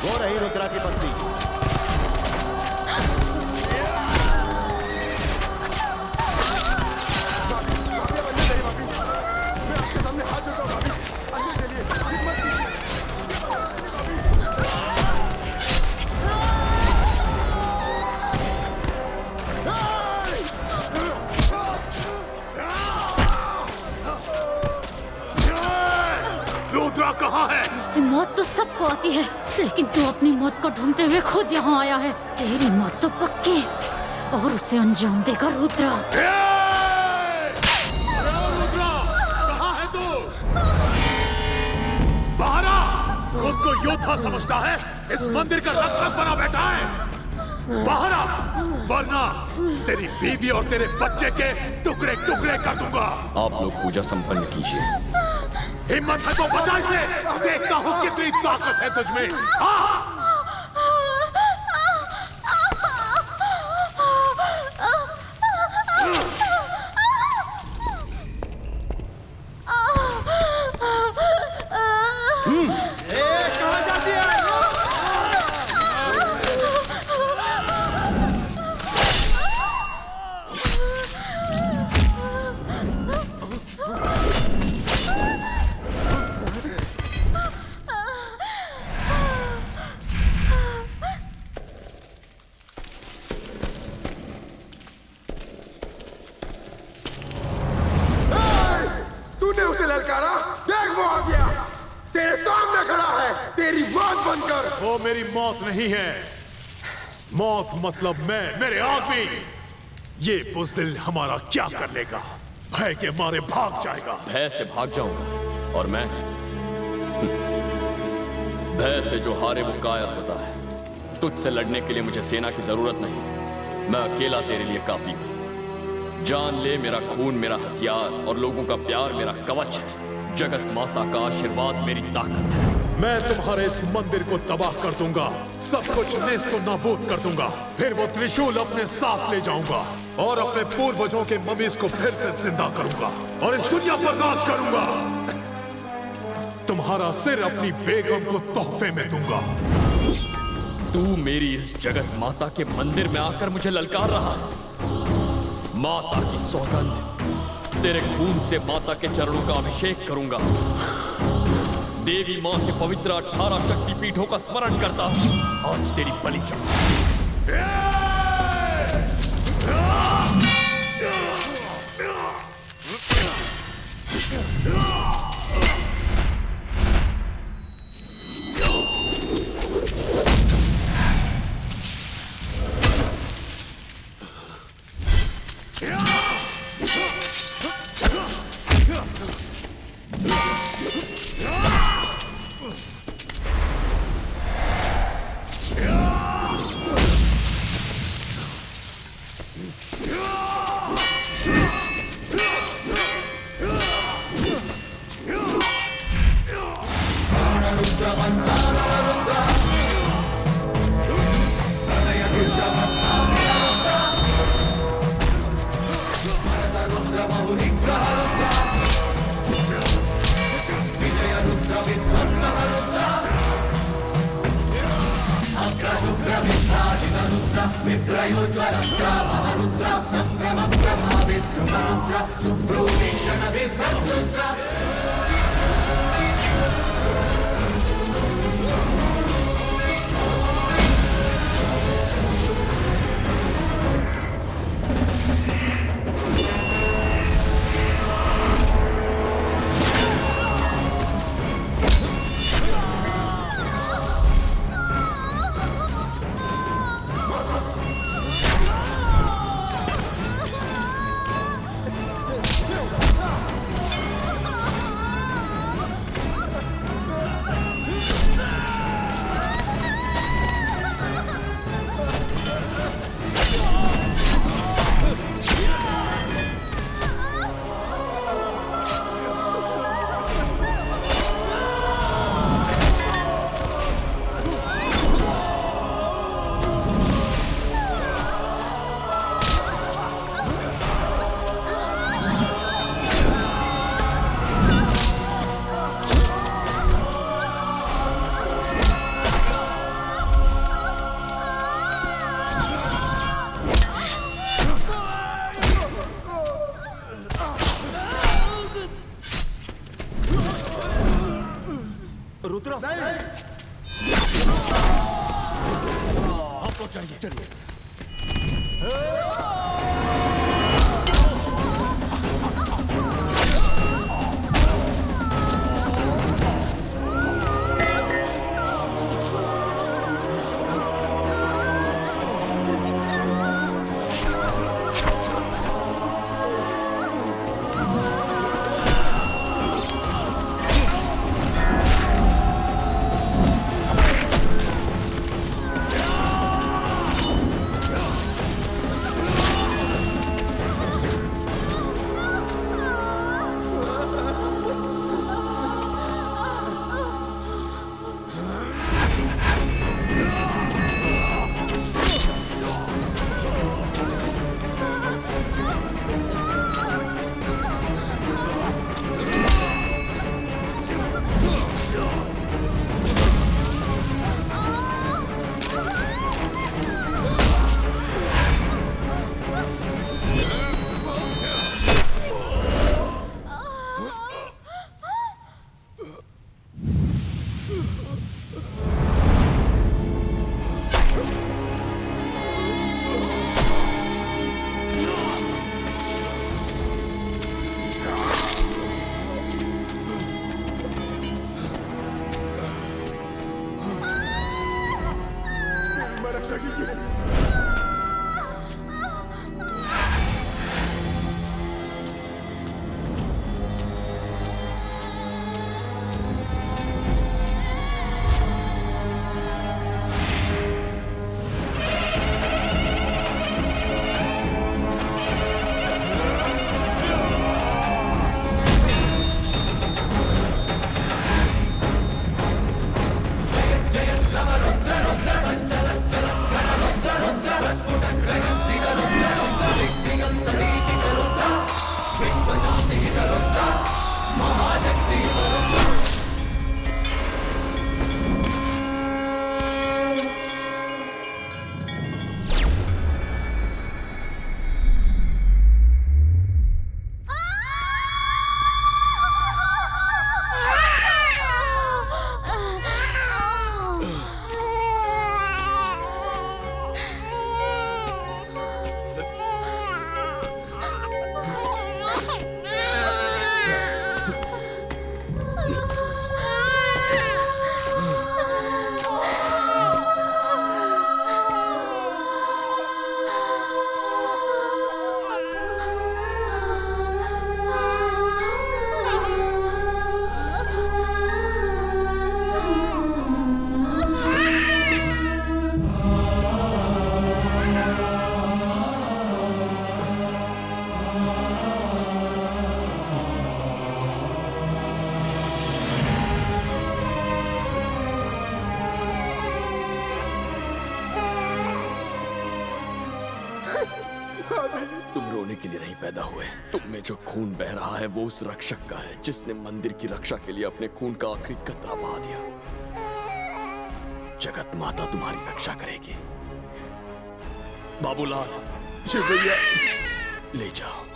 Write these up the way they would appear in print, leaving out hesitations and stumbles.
वो रही रुद्रा की पत्नी। रुद्रा कहाँ है? ऐसी मौत तो सबको आती है, लेकिन तू अपनी मौत को ढूंढते हुए खुद यहाँ आया है। तेरी मौत तो पक्की और उसे अंजाम देगा रुद्रा। रुद्रा कहाँ है तू? बाहर आ! खुद को योद्धा समझता है, इस मंदिर का रक्षक बना बैठा है। बाहर आ, वरना तेरी बीवी और तेरे बच्चे के टुकड़े टुकड़े कर दूंगा। आप लोग पूजा संपन्न कीजिए। हिम्मत है तो बचा इसे, देखता हूँ कितनी ताकत है तुझमें। हाँ! वो मेरी मौत नहीं है। मौत मतलब मैं, मेरे आदमी। ये बुज़दिल हमारा क्या कर लेगा? भय के मारे भाग जाएगा। भय से भाग जाऊंगा और मैं भय से जो हारे वो कायर होता है। तुझसे लड़ने के लिए मुझे सेना की जरूरत नहीं, मैं अकेला तेरे लिए काफी हूं। जान ले, मेरा खून मेरा हथियार और लोगों का प्यार मेरा कवच है। जगत माता का आशीर्वाद मेरी ताकत है। मैं तुम्हारे इस मंदिर को तबाह कर दूंगा, सब कुछ नेस्तो नाबूद कर दूंगा। फिर वो त्रिशूल अपने साथ ले जाऊंगा और अपने पूर्वजों के ममीज को फिर से जिंदा करूंगा और इस दुनिया पर राज करूंगा। तुम्हारा सिर अपनी बेगम को तोहफे में दूंगा। तू मेरी इस जगत माता के मंदिर में आकर मुझे ललकार रहा है। माता की सौगंध, तेरे खून से माता के चरणों का अभिषेक करूंगा। देवी मां के पवित्र 18 शक्ति पीठों का स्मरण करता हूं। आज तेरी बलि चढ़ा। रुद्र आप लोग चाहिए चलिए। के लिए नहीं पैदा हुए। तुम में जो खून बह रहा है वो उस रक्षक का है जिसने मंदिर की रक्षा के लिए अपने खून का आखिरी कतरा बहा दिया। जगत माता तुम्हारी रक्षा करेगी। बाबूलाल, शिवैया, ले जाओ।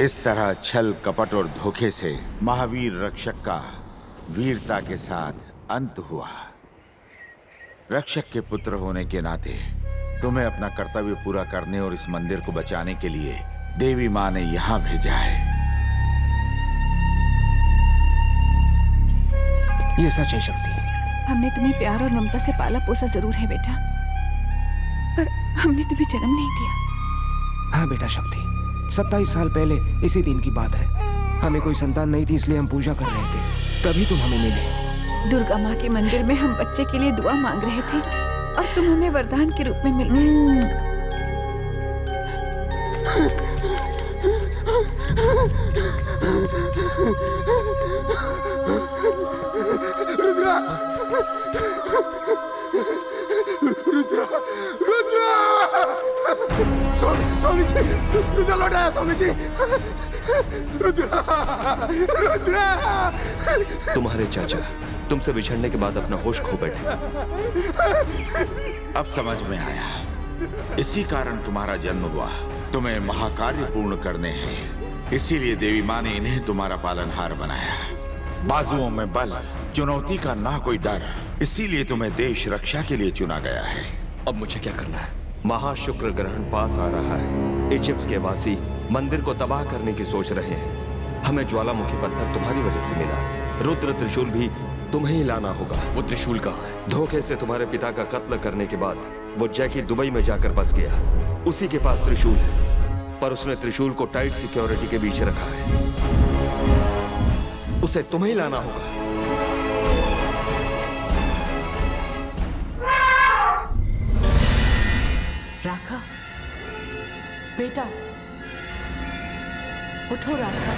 इस तरह छल कपट और धोखे से महावीर रक्षक का वीरता के साथ अंत हुआ। रक्षक के पुत्र होने के नाते तुम्हें अपना कर्तव्य पूरा करने और इस मंदिर को बचाने के लिए देवी माँ ने यहाँ भेजा है। ये सच है शक्ति। हमने तुम्हें प्यार और ममता से पाला पोसा जरूर है बेटा, पर हमने तुम्हें जन्म नहीं दिया। हाँ बेटा शक्ति, 27 साल पहले इसी दिन की बात है। हमें कोई संतान नहीं थी, इसलिए हम पूजा कर रहे थे, तभी तुम हमें मिले। दुर्गा माँ के मंदिर में हम बच्चे के लिए दुआ मांग रहे थे और तुम हमें वरदान के रूप में मिल गए। रुद्रा! रुद्रा! रुद्रा! स्वामी जी! रुद्रा लौट आया स्वामी जी! रुद्रा! रुद्रा! तुम्हारे चाचा तुमसे बिछड़ने के बाद अपना होश खो बैठे। अब समझ में आया, इसी कारण तुम्हारा जन्म हुआ। तुम्हें महाकार्य पूर्ण करने हैं, इसीलिए देवी माँ ने इन्हें तुम्हारा पालनहार बनाया। बाजुओं में बल, चुनौती का ना कोई डर, इसीलिए तुम्हें देश रक्षा के लिए चुना गया है। अब मुझे क्या करना है? महाशुक्र ग्रहण पास आ रहा है। इजिप्ट के वासी मंदिर को तबाह करने की सोच रहे हैं। हमें ज्वालामुखी पत्थर तुम्हारी वजह से मिला। रुद्र त्रिशूल भी तुम्हें ही लाना होगा। वो त्रिशूल कहाँ है? धोखे से तुम्हारे पिता का कत्ल करने के बाद वो जैकी दुबई में जाकर बस गया। उसी के पास त्रिशूल है, पर उसने त्रिशूल को टाइट सिक्योरिटी के बीच रखा है। उसे तुम्हें ही लाना होगा। राखा, बेटा उठो राखा।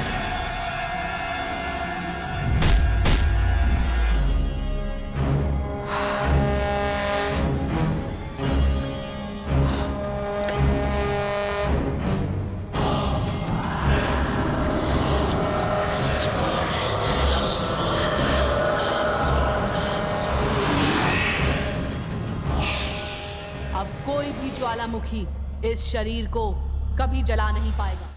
अब कोई भी ज्वालामुखी इस शरीर को कभी जला नहीं पाएगा।